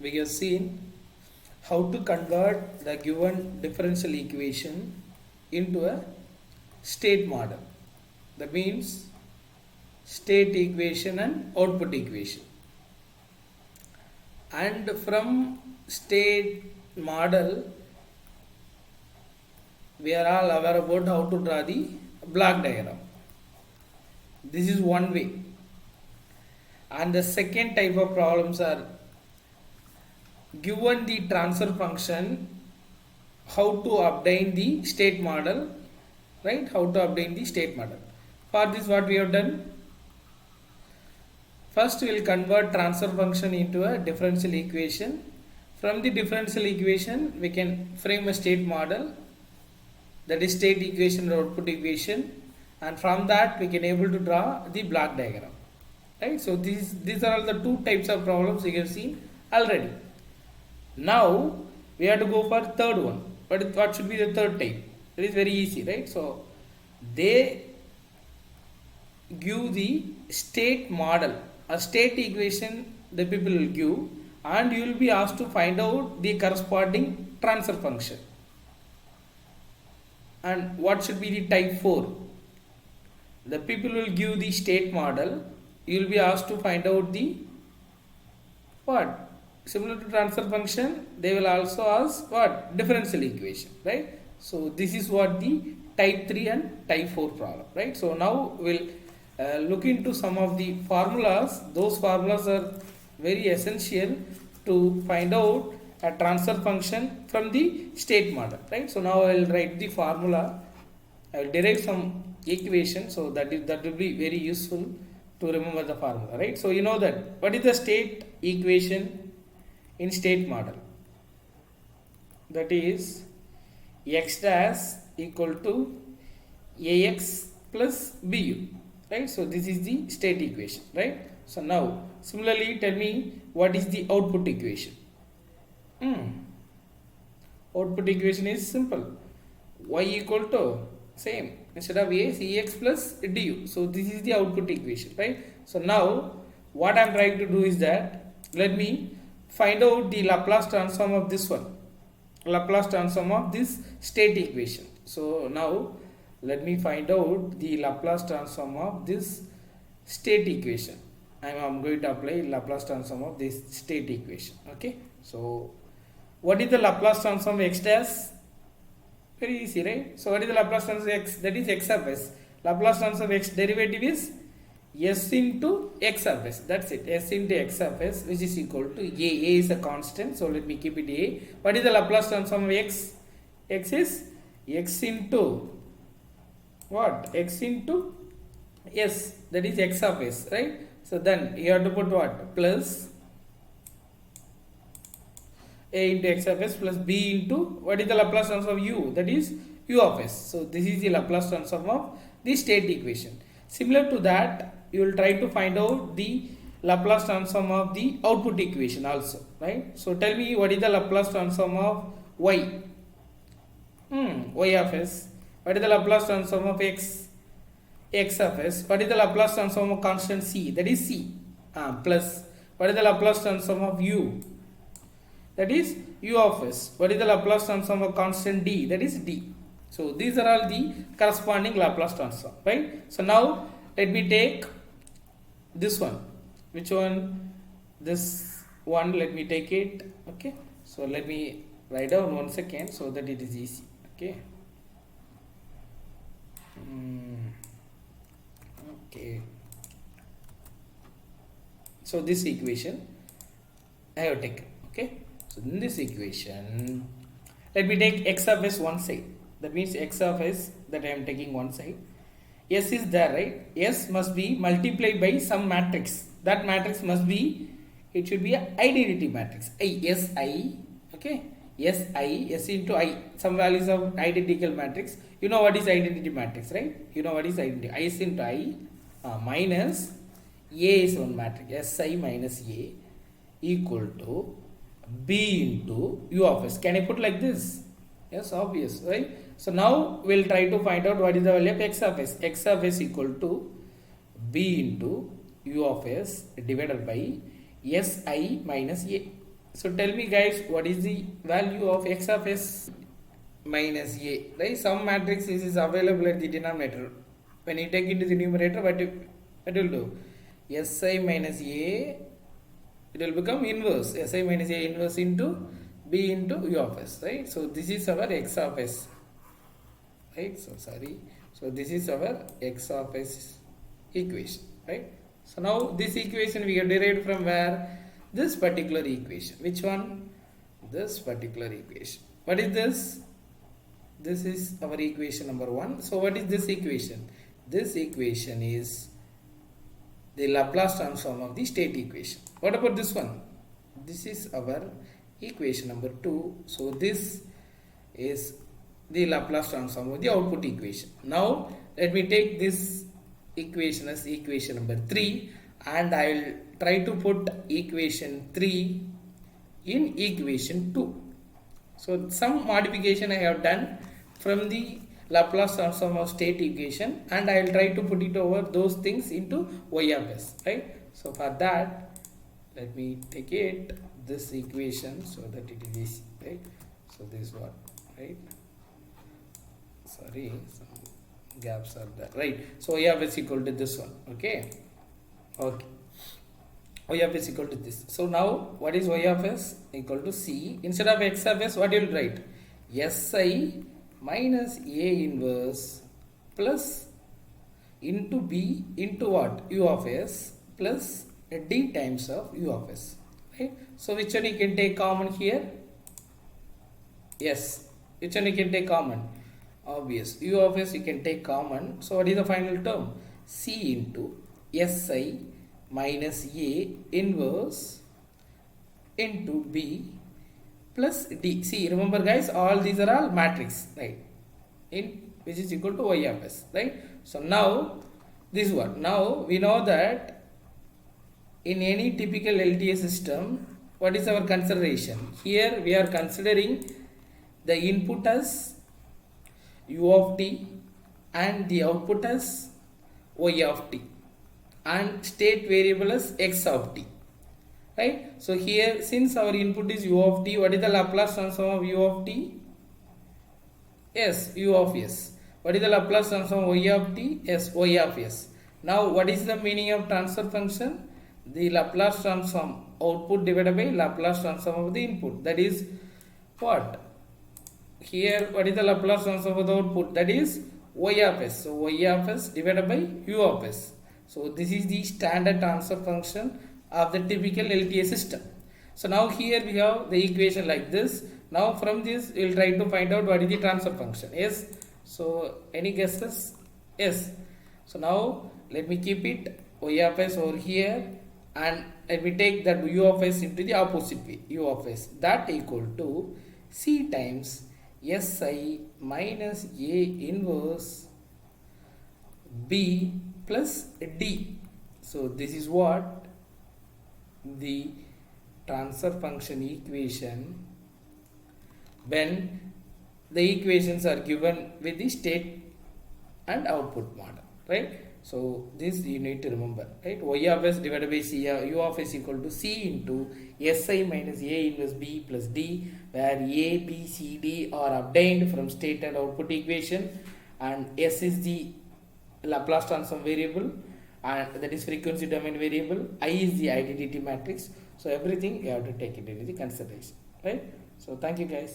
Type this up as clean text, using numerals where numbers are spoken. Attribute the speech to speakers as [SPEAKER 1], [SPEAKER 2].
[SPEAKER 1] we have seen how to convert the given differential equation into a state model. That means state equation and output equation. And from state model, we are all aware about how to draw the block diagram. This is one way. And the second type of problems are given the transfer function, how to obtain the state model, right? How to obtain the state model. For this, what we have done? First, we will convert transfer function into a differential equation. From the differential equation, we can frame a state model, that is state equation or output equation, and from that we can able to draw the block diagram. Right? So these are all the two types of problems you have seen already. Now we have to go for third one. But what should be the third type? It is very easy, right? So they give the state model, a state equation the people will give, and you will be asked to find out the corresponding transfer function. And what should be the type 4? The people will give the state model, you will be asked to find out the what? Similar to transfer function, they will also ask what? Differential equation, right? So this is what the type 3 and type 4 problem, right? So now we'll look into some of the formulas. Those formulas are very essential to find out a transfer function from the state model, right? So now I will write the formula. I will derive some equation, so that will be very useful to remember the formula, right? So you know that what is the state equation in state model? That is x dash equal to ax plus bu, right? So this is the state equation, right? So now similarly tell me what is the output equation. Output equation is simple. Y equal to same, instead of a, cx plus du. So this is the output equation, right? So now what I am trying to do is that let me find out the Laplace transform of this one, Laplace transform of this state equation. So now let me find out the Laplace transform of this state equation. I am going to apply Laplace transform of this state equation. Okay, so what is the Laplace transform of x dash? Very easy, right? So what is the Laplace transform of x? That is x of s. Laplace transform of x derivative is s into x of s. That's it. S into x of s, which is equal to a. A is a constant, so let me keep it a. What is the Laplace transform of x? X is x into what? X into s. That is x of s, right? So then you have to put what? Plus a into x of s plus b into what is the Laplace transform of u? That is u of s. So this is the Laplace transform of the state equation. Similar to that, you will try to find out the Laplace transform of the output equation also, right? So tell me what is the Laplace transform of y? Y of s. What is the Laplace transform of x? X of s. What is the Laplace transform of constant c? That is c. Plus what is the Laplace transform of u? That is u of s. What is the Laplace transform of constant d? That is d. So these are all the corresponding Laplace transform, right? So now let me take this one. Which one? This one, let me take it. Okay, so let me write down 1 second so that it is easy. Okay. Okay. So this equation I have taken. Okay. So in this equation, let me take x of s one side. That means x of s that I am taking one side. S is there, right? S must be multiplied by some matrix. That matrix must be, it should be an identity matrix. Si, okay? S into I, some values of identical matrix. You know what is identity matrix, right? You know what is identity. S into I minus A is one matrix. Si minus A equal to B into U of S. Can I put like this? Yes, obvious, right? So now we'll try to find out what is the value of x of s. X of s equal to B into U of s divided by Si minus A. So tell me guys, what is the value of x of s minus a, right? Some matrix is available at the denominator. When you take into the numerator, what will do? Si minus a, it will become inverse. Si minus a inverse into b into u of s, right? So this is our x of s, right? So sorry. So this is our x of s equation, right? So now this equation we have derived from where? This particular equation. Which one? This particular equation. What is this? This is our equation number 1. So what is this equation? This equation is the Laplace transform of the state equation. What about this one? This is our equation number 2. So this is the Laplace transform of the output equation. Now let me take this equation as equation number 3 and I will try to put equation 3 in equation 2. So some modification I have done from the Laplace transform of state equation and I will try to put it over those things into y of s, right? So for that, let me take it this equation so that it is easy, right? So this is what, right? Sorry, some gaps are there, right? So y of s equal to this one, okay? Okay. Y of s equal to this. So now what is y of s? Equal to c. Instead of x of s, what you will write? Si minus a inverse plus into b into what? U of s plus d times of u of s, right? So which one you can take common here? Yes. Which one you can take common? Obvious. U of s you can take common. So what is the final term? C into si minus a inverse into b plus d. See, remember guys, all these are all matrix, right? In which is equal to y of s, right? So now this is what? Now we know that in any typical LTA system, what is our consideration? Here we are considering the input as u of t and the output as y of t and state variable as x of t, right? So here since our input is u of t, what is the Laplace transform of u of t? Yes, u of s. What is the Laplace transform of y of t? Yes, y of s. Now what is the meaning of transfer function? The Laplace transform output divided by Laplace transform of the input, that is what? Here what is the Laplace transform of the output? That is y of s. So y of s divided by u of s. So this is the standard transfer function of the typical LTA system. So now here we have the equation like this. Now from this we will try to find out what is the transfer function. Yes. So any guesses? Yes. So now let me keep it y of s over here and let me take that u of s into the opposite way. U of s that equal to c times si minus a inverse b plus d. So this is what the transfer function equation when the equations are given with the state and output model, right? So this you need to remember, right? Y of s divided by c, u of s equal to c into si minus a inverse b plus d, where a, b, c, d are obtained from state and output equation, and s is the Laplace transform variable, and that is frequency domain variable. I is the identity matrix. So everything you have to take it into the consideration, right? So thank you guys.